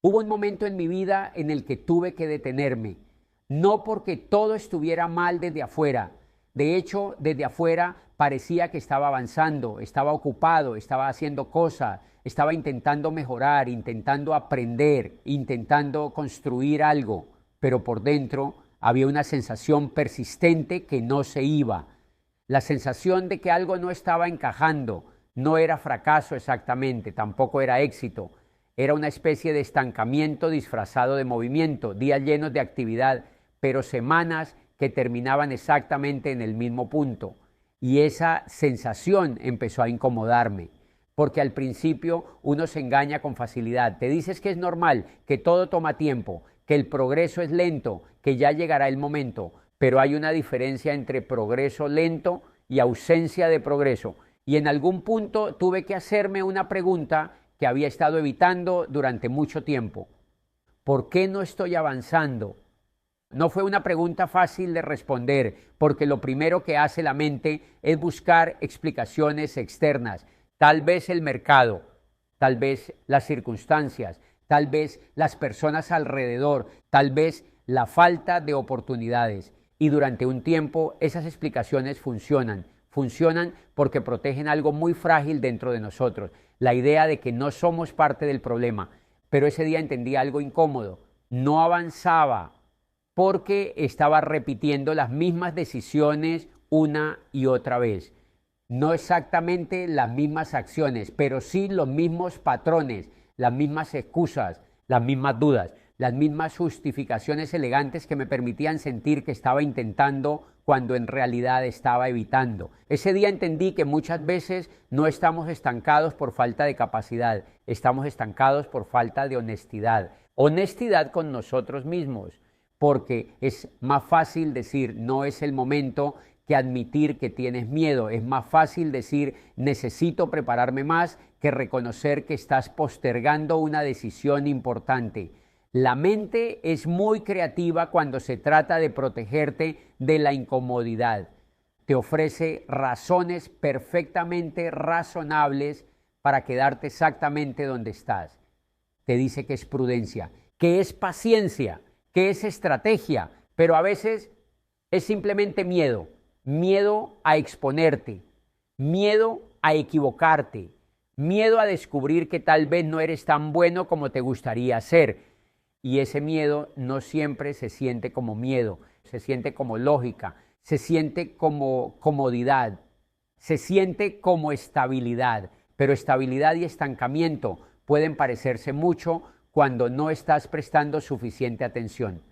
Hubo un momento en mi vida en el que tuve que detenerme, no porque todo estuviera mal desde afuera. De hecho, desde afuera parecía que estaba avanzando, estaba ocupado, estaba haciendo cosas, estaba intentando mejorar, intentando aprender, intentando construir algo, pero por dentro había una sensación persistente que no se iba. La sensación de que algo no estaba encajando. No era fracaso exactamente, tampoco era éxito. Era una especie de estancamiento disfrazado de movimiento, días llenos de actividad, pero semanas que terminaban exactamente en el mismo punto. Y esa sensación empezó a incomodarme, porque al principio uno se engaña con facilidad. Te dices que es normal, que todo toma tiempo, que el progreso es lento, que ya llegará el momento, pero hay una diferencia entre progreso lento y ausencia de progreso. Y en algún punto tuve que hacerme una pregunta que había estado evitando durante mucho tiempo. ¿Por qué no estoy avanzando? No fue una pregunta fácil de responder, porque lo primero que hace la mente es buscar explicaciones externas. Tal vez el mercado, tal vez las circunstancias, tal vez las personas alrededor, tal vez la falta de oportunidades. Y durante un tiempo esas explicaciones funcionan. Funcionan porque protegen algo muy frágil dentro de nosotros, la idea de que no somos parte del problema. Pero ese día entendí algo incómodo. No avanzaba porque estaba repitiendo las mismas decisiones una y otra vez. No exactamente las mismas acciones, pero sí los mismos patrones, las mismas excusas, las mismas dudas, las mismas justificaciones elegantes que me permitían sentir que estaba intentando cuando en realidad estaba evitando. Ese día entendí que muchas veces no estamos estancados por falta de capacidad, estamos estancados por falta de honestidad. Honestidad con nosotros mismos, porque es más fácil decir no es el momento que admitir que tienes miedo. Es más fácil decir necesito prepararme más que reconocer que estás postergando una decisión importante. La mente es muy creativa cuando se trata de protegerte de la incomodidad. Te ofrece razones perfectamente razonables para quedarte exactamente donde estás. Te dice que es prudencia, que es paciencia, que es estrategia, pero a veces es simplemente miedo. Miedo a exponerte, miedo a equivocarte, miedo a descubrir que tal vez no eres tan bueno como te gustaría ser. Y ese miedo no siempre se siente como miedo, se siente como lógica, se siente como comodidad, se siente como estabilidad. Pero estabilidad y estancamiento pueden parecerse mucho cuando no estás prestando suficiente atención.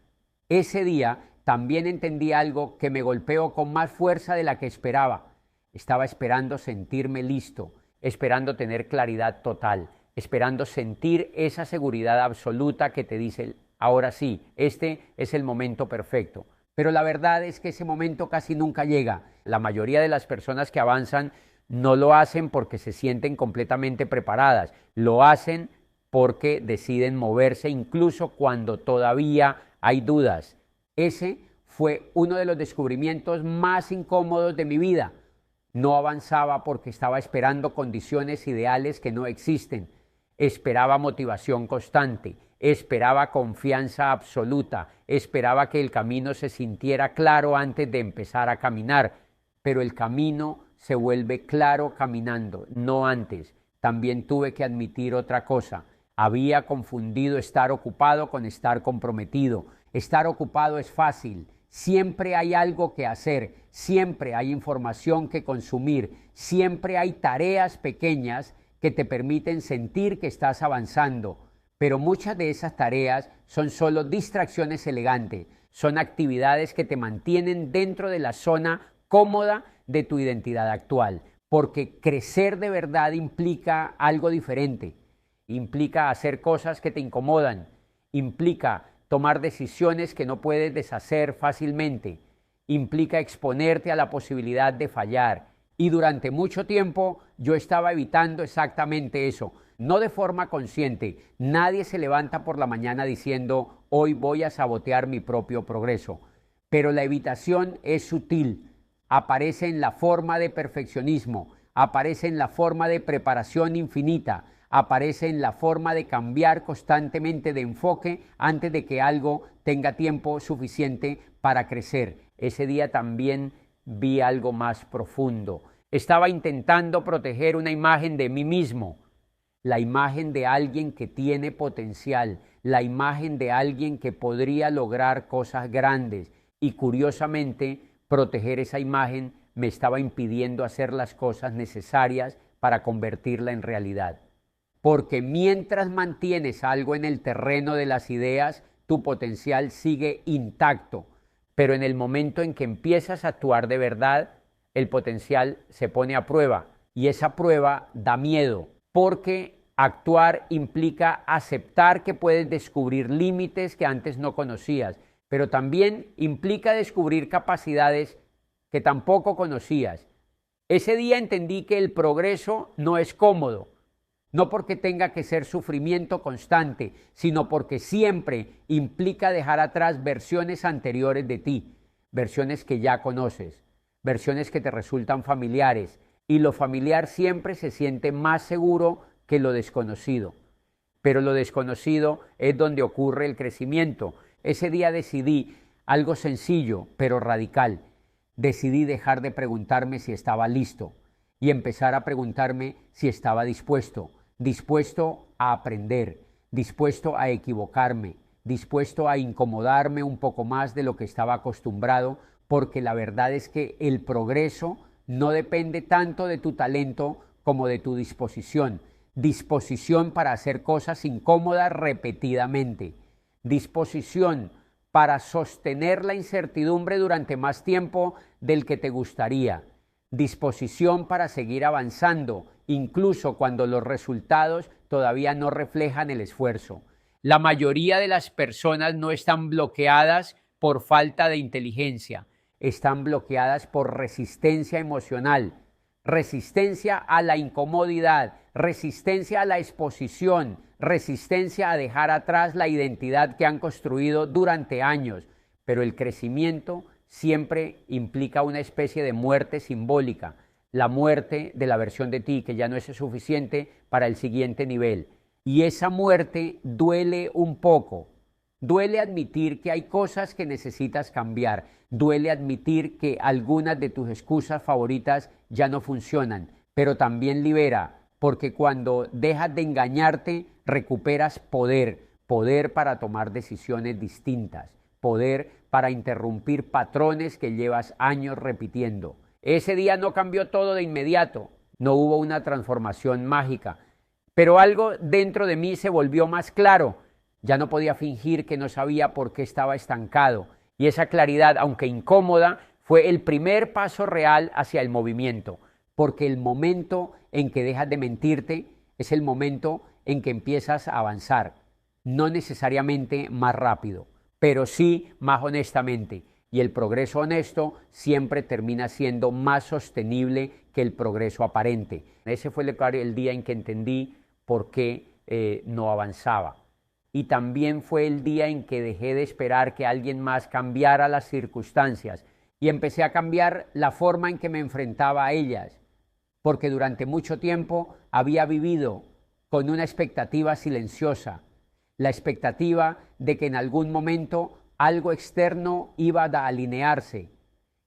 Ese día también entendí algo que me golpeó con más fuerza de la que esperaba. Estaba esperando sentirme listo, esperando tener claridad total, esperando sentir esa seguridad absoluta que te dice, ahora sí, este es el momento perfecto. Pero la verdad es que ese momento casi nunca llega. La mayoría de las personas que avanzan no lo hacen porque se sienten completamente preparadas, lo hacen porque deciden moverse incluso cuando todavía hay dudas. Ese fue uno de los descubrimientos más incómodos de mi vida. No avanzaba porque estaba esperando condiciones ideales que no existen. Esperaba motivación constante, esperaba confianza absoluta, esperaba que el camino se sintiera claro antes de empezar a caminar, pero el camino se vuelve claro caminando, no antes. También tuve que admitir otra cosa. Había confundido estar ocupado con estar comprometido. Estar ocupado es fácil. Siempre hay algo que hacer, siempre hay información que consumir, siempre hay tareas pequeñas que te permiten sentir que estás avanzando. Pero muchas de esas tareas son solo distracciones elegantes, son actividades que te mantienen dentro de la zona cómoda de tu identidad actual, porque crecer de verdad implica algo diferente. Implica hacer cosas que te incomodan, implica tomar decisiones que no puedes deshacer fácilmente, implica exponerte a la posibilidad de fallar. Y durante mucho tiempo yo estaba evitando exactamente eso, no de forma consciente. Nadie se levanta por la mañana diciendo hoy voy a sabotear mi propio progreso, pero la evitación es sutil, aparece en la forma de perfeccionismo, aparece en la forma de preparación infinita, aparece en la forma de cambiar constantemente de enfoque antes de que algo tenga tiempo suficiente para crecer. Ese día también vi algo más profundo. Estaba intentando proteger una imagen de mí mismo, la imagen de alguien que tiene potencial, la imagen de alguien que podría lograr cosas grandes, y curiosamente proteger esa imagen me estaba impidiendo hacer las cosas necesarias para convertirla en realidad. Porque mientras mantienes algo en el terreno de las ideas, tu potencial sigue intacto, pero en el momento en que empiezas a actuar de verdad, el potencial se pone a prueba, y esa prueba da miedo, porque actuar implica aceptar que puedes descubrir límites que antes no conocías, pero también implica descubrir capacidades que tampoco conocías. Ese día entendí que el progreso no es cómodo, no porque tenga que ser sufrimiento constante, sino porque siempre implica dejar atrás versiones anteriores de ti, versiones que ya conoces, versiones que te resultan familiares, y lo familiar siempre se siente más seguro que lo desconocido. Pero lo desconocido es donde ocurre el crecimiento. Ese día decidí algo sencillo, pero radical. Decidí dejar de preguntarme si estaba listo y empezar a preguntarme si estaba dispuesto a aprender, dispuesto a equivocarme, dispuesto a incomodarme un poco más de lo que estaba acostumbrado, porque la verdad es que el progreso no depende tanto de tu talento como de tu disposición. Disposición para hacer cosas incómodas repetidamente. Disposición para sostener la incertidumbre durante más tiempo del que te gustaría. Disposición para seguir avanzando, incluso cuando los resultados todavía no reflejan el esfuerzo. La mayoría de las personas no están bloqueadas por falta de inteligencia, están bloqueadas por resistencia emocional, resistencia a la incomodidad, resistencia a la exposición, resistencia a dejar atrás la identidad que han construido durante años. Pero el crecimiento siempre implica una especie de muerte simbólica, la muerte de la versión de ti que ya no es suficiente para el siguiente nivel. Y esa muerte duele un poco. Duele admitir que hay cosas que necesitas cambiar. Duele admitir que algunas de tus excusas favoritas ya no funcionan. Pero también libera, porque cuando dejas de engañarte, recuperas poder. Poder para tomar decisiones distintas. Poder para interrumpir patrones que llevas años repitiendo. Ese día no cambió todo de inmediato. No hubo una transformación mágica. Pero algo dentro de mí se volvió más claro. Ya no podía fingir que no sabía por qué estaba estancado. Y esa claridad, aunque incómoda, fue el primer paso real hacia el movimiento. Porque el momento en que dejas de mentirte es el momento en que empiezas a avanzar. No necesariamente más rápido, pero sí más honestamente. Y el progreso honesto siempre termina siendo más sostenible que el progreso aparente. Ese fue el día en que entendí por qué no avanzaba. Y también fue el día en que dejé de esperar que alguien más cambiara las circunstancias y empecé a cambiar la forma en que me enfrentaba a ellas, porque durante mucho tiempo había vivido con una expectativa silenciosa, la expectativa de que en algún momento algo externo iba a alinearse,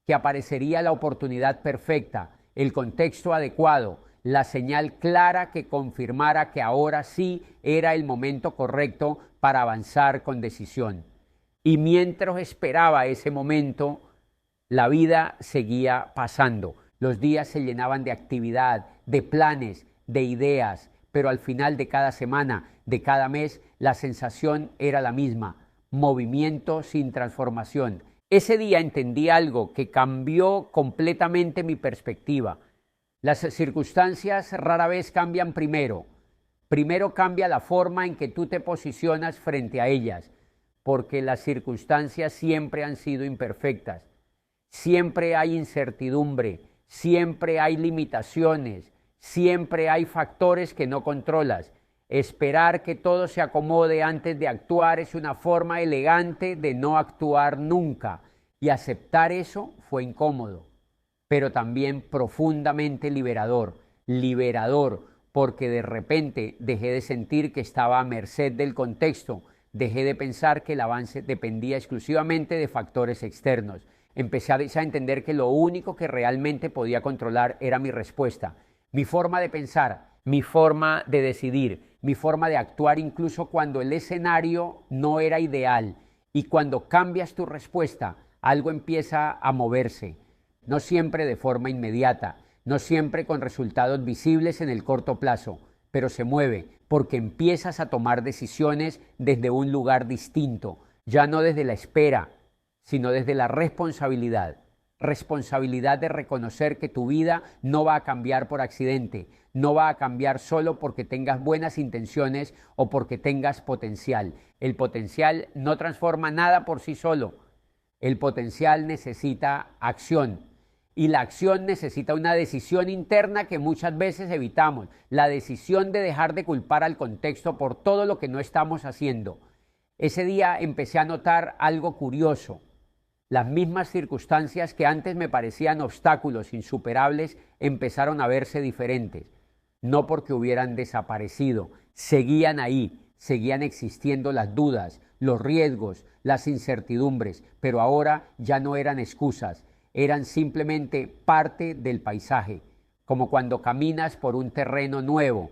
que aparecería la oportunidad perfecta, el contexto adecuado, la señal clara que confirmara que ahora sí era el momento correcto para avanzar con decisión. Y mientras esperaba ese momento, la vida seguía pasando. Los días se llenaban de actividad, de planes, de ideas, pero al final de cada semana, de cada mes, la sensación era la misma: movimiento sin transformación. Ese día entendí algo que cambió completamente mi perspectiva. Las circunstancias rara vez cambian primero. Primero cambia la forma en que tú te posicionas frente a ellas, porque las circunstancias siempre han sido imperfectas. Siempre hay incertidumbre, siempre hay limitaciones, siempre hay factores que no controlas. Esperar que todo se acomode antes de actuar es una forma elegante de no actuar nunca, y aceptar eso fue incómodo, pero también profundamente liberador, porque de repente dejé de sentir que estaba a merced del contexto, dejé de pensar que el avance dependía exclusivamente de factores externos. Empecé a entender que lo único que realmente podía controlar era mi respuesta, mi forma de pensar, mi forma de decidir, mi forma de actuar incluso cuando el escenario no era ideal. Y cuando cambias tu respuesta, algo empieza a moverse, no siempre de forma inmediata, no siempre con resultados visibles en el corto plazo, pero se mueve porque empiezas a tomar decisiones desde un lugar distinto, ya no desde la espera, sino desde la responsabilidad. Responsabilidad de reconocer que tu vida no va a cambiar por accidente, no va a cambiar solo porque tengas buenas intenciones o porque tengas potencial. El potencial no transforma nada por sí solo. El potencial necesita acción y la acción necesita una decisión interna que muchas veces evitamos, la decisión de dejar de culpar al contexto por todo lo que no estamos haciendo. Ese día empecé a notar algo curioso. Las mismas circunstancias que antes me parecían obstáculos insuperables empezaron a verse diferentes. No porque hubieran desaparecido, seguían ahí, seguían existiendo las dudas, los riesgos, las incertidumbres, pero ahora ya no eran excusas, eran simplemente parte del paisaje, como cuando caminas por un terreno nuevo.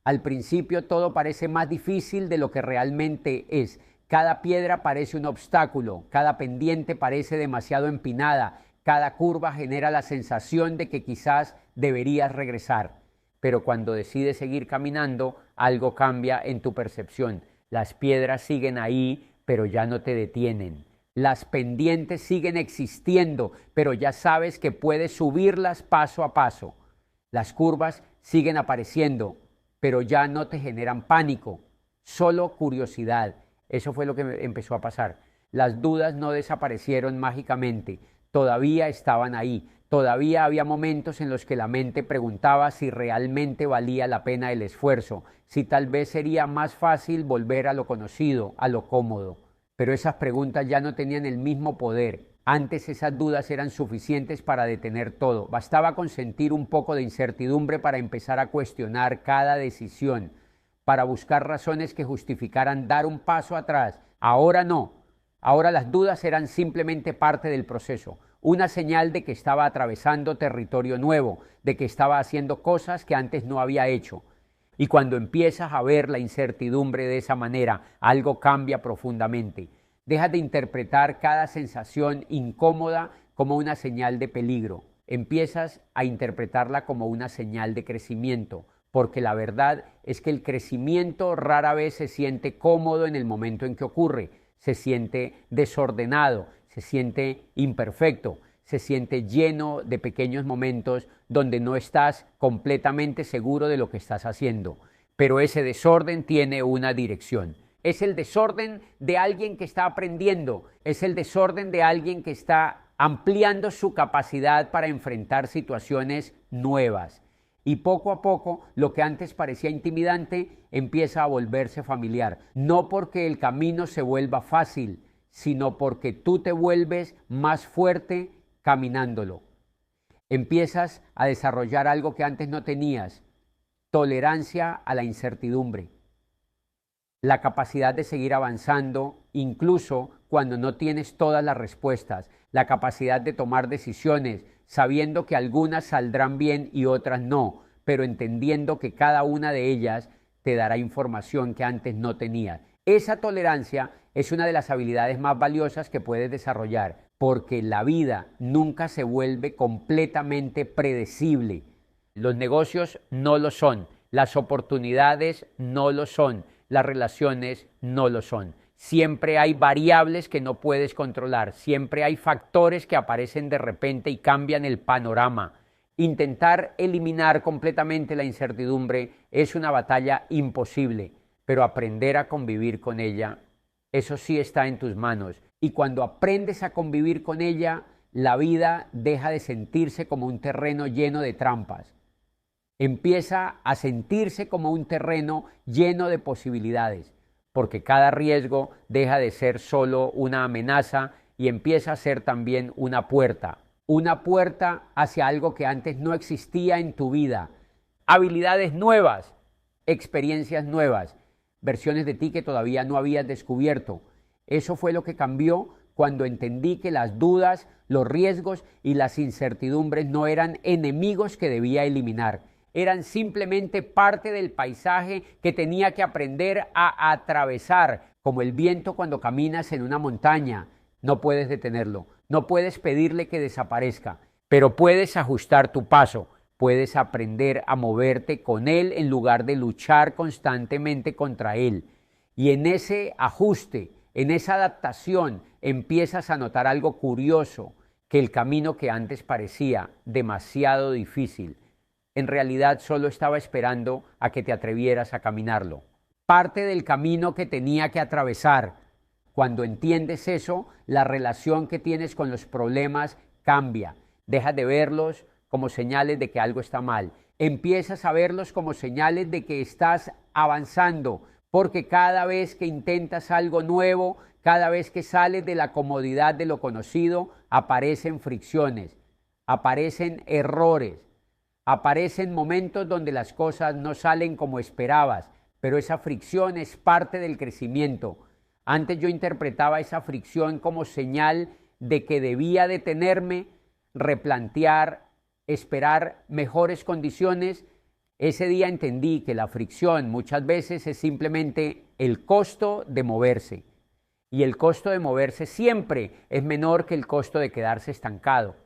Al principio todo parece más difícil de lo que realmente es. Cada piedra parece un obstáculo, cada pendiente parece demasiado empinada, cada curva genera la sensación de que quizás deberías regresar. Pero cuando decides seguir caminando, algo cambia en tu percepción. Las piedras siguen ahí, pero ya no te detienen. Las pendientes siguen existiendo, pero ya sabes que puedes subirlas paso a paso. Las curvas siguen apareciendo, pero ya no te generan pánico, solo curiosidad. Eso fue lo que empezó a pasar. Las dudas no desaparecieron mágicamente, todavía estaban ahí. Todavía había momentos en los que la mente preguntaba si realmente valía la pena el esfuerzo, si tal vez sería más fácil volver a lo conocido, a lo cómodo. Pero esas preguntas ya no tenían el mismo poder. Antes esas dudas eran suficientes para detener todo. Bastaba con sentir un poco de incertidumbre para empezar a cuestionar cada decisión, para buscar razones que justificaran dar un paso atrás. Ahora no. Ahora las dudas eran simplemente parte del proceso, una señal de que estaba atravesando territorio nuevo, de que estaba haciendo cosas que antes no había hecho. Y cuando empiezas a ver la incertidumbre de esa manera, algo cambia profundamente. Dejas de interpretar cada sensación incómoda como una señal de peligro. Empiezas a interpretarla como una señal de crecimiento, porque la verdad es que el crecimiento rara vez se siente cómodo en el momento en que ocurre. Se siente desordenado, se siente imperfecto, se siente lleno de pequeños momentos donde no estás completamente seguro de lo que estás haciendo. Pero ese desorden tiene una dirección. Es el desorden de alguien que está aprendiendo, es el desorden de alguien que está ampliando su capacidad para enfrentar situaciones nuevas. Y poco a poco, lo que antes parecía intimidante empieza a volverse familiar. No porque el camino se vuelva fácil, sino porque tú te vuelves más fuerte caminándolo. Empiezas a desarrollar algo que antes no tenías: tolerancia a la incertidumbre. La capacidad de seguir avanzando, incluso cuando no tienes todas las respuestas. La capacidad de tomar decisiones, sabiendo que algunas saldrán bien y otras no, pero entendiendo que cada una de ellas te dará información que antes no tenías. Esa tolerancia es una de las habilidades más valiosas que puedes desarrollar, porque la vida nunca se vuelve completamente predecible. Los negocios no lo son, las oportunidades no lo son, las relaciones no lo son. Siempre hay variables que no puedes controlar, siempre hay factores que aparecen de repente y cambian el panorama. Intentar eliminar completamente la incertidumbre es una batalla imposible, pero aprender a convivir con ella, eso sí está en tus manos. Y cuando aprendes a convivir con ella, la vida deja de sentirse como un terreno lleno de trampas. Empieza a sentirse como un terreno lleno de posibilidades, porque cada riesgo deja de ser solo una amenaza y empieza a ser también una puerta hacia algo que antes no existía en tu vida, habilidades nuevas, experiencias nuevas, versiones de ti que todavía no habías descubierto. Eso fue lo que cambió cuando entendí que las dudas, los riesgos y las incertidumbres no eran enemigos que debía eliminar, eran simplemente parte del paisaje que tenía que aprender a atravesar, como el viento cuando caminas en una montaña. No puedes detenerlo, no puedes pedirle que desaparezca, pero puedes ajustar tu paso, puedes aprender a moverte con él en lugar de luchar constantemente contra él. Y en ese ajuste, en esa adaptación, empiezas a notar algo curioso, que el camino que antes parecía demasiado difícil, en realidad solo estaba esperando a que te atrevieras a caminarlo. Parte del camino que tenía que atravesar. Cuando entiendes eso, la relación que tienes con los problemas cambia. Dejas de verlos como señales de que algo está mal. Empiezas a verlos como señales de que estás avanzando, porque cada vez que intentas algo nuevo, cada vez que sales de la comodidad de lo conocido, aparecen fricciones, aparecen errores, aparecen momentos donde las cosas no salen como esperabas, pero esa fricción es parte del crecimiento. Antes yo interpretaba esa fricción como señal de que debía detenerme, replantear, esperar mejores condiciones. Ese día entendí que la fricción muchas veces es simplemente el costo de moverse. Y el costo de moverse siempre es menor que el costo de quedarse estancado,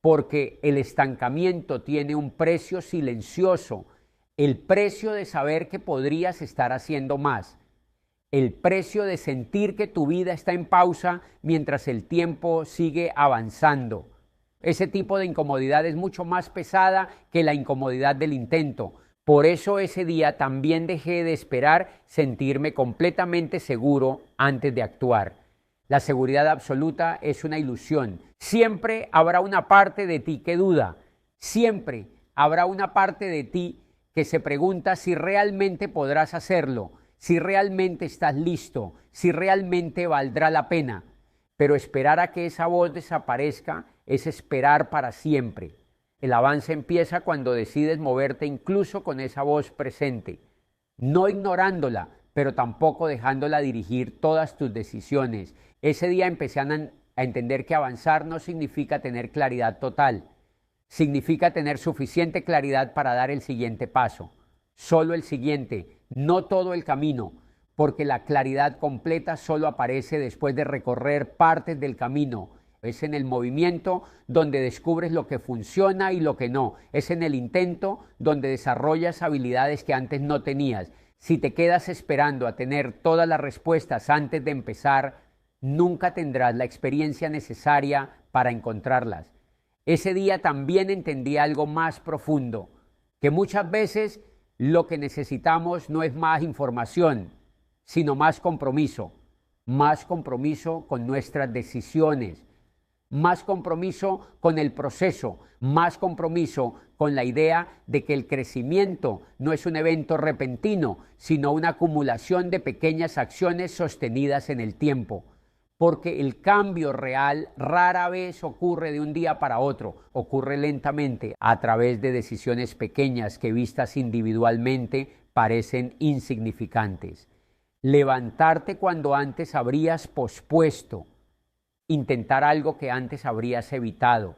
porque el estancamiento tiene un precio silencioso, el precio de saber que podrías estar haciendo más, el precio de sentir que tu vida está en pausa mientras el tiempo sigue avanzando. Ese tipo de incomodidad es mucho más pesada que la incomodidad del intento. Por eso ese día también dejé de esperar sentirme completamente seguro antes de actuar. La seguridad absoluta es una ilusión. Siempre habrá una parte de ti que duda. Siempre habrá una parte de ti que se pregunta si realmente podrás hacerlo, si realmente estás listo, si realmente valdrá la pena. Pero esperar a que esa voz desaparezca es esperar para siempre. El avance empieza cuando decides moverte incluso con esa voz presente, no ignorándola, pero tampoco dejándola dirigir todas tus decisiones. Ese día empecé a entender que avanzar no significa tener claridad total, significa tener suficiente claridad para dar el siguiente paso, solo el siguiente, no todo el camino, porque la claridad completa solo aparece después de recorrer partes del camino. Es en el movimiento donde descubres lo que funciona y lo que no. Es en el intento donde desarrollas habilidades que antes no tenías. Si te quedas esperando a tener todas las respuestas antes de empezar, nunca tendrás la experiencia necesaria para encontrarlas. Ese día también entendí algo más profundo, que muchas veces lo que necesitamos no es más información, sino más compromiso con nuestras decisiones, más compromiso con el proceso, más compromiso con la idea de que el crecimiento no es un evento repentino, sino una acumulación de pequeñas acciones sostenidas en el tiempo. Porque el cambio real rara vez ocurre de un día para otro, ocurre lentamente a través de decisiones pequeñas que vistas individualmente parecen insignificantes. Levantarte cuando antes habrías pospuesto, intentar algo que antes habrías evitado,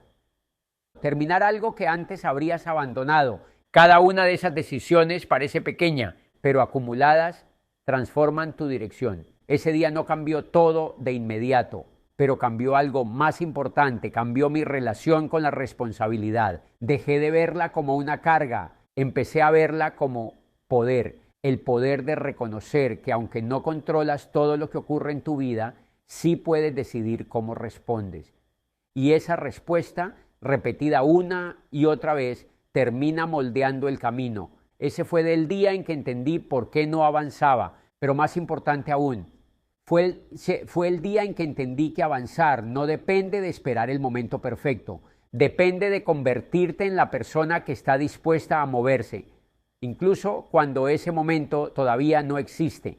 terminar algo que antes habrías abandonado. Cada una de esas decisiones parece pequeña, pero acumuladas transforman tu dirección. Ese día no cambió todo de inmediato, pero cambió algo más importante, cambió mi relación con la responsabilidad. Dejé de verla como una carga, empecé a verla como poder, el poder de reconocer que aunque no controlas todo lo que ocurre en tu vida, sí puedes decidir cómo respondes. Y esa respuesta, repetida una y otra vez, termina moldeando el camino. Ese fue el día en que entendí por qué no avanzaba, pero más importante aún, fue el día en que entendí que avanzar no depende de esperar el momento perfecto, depende de convertirte en la persona que está dispuesta a moverse, incluso cuando ese momento todavía no existe.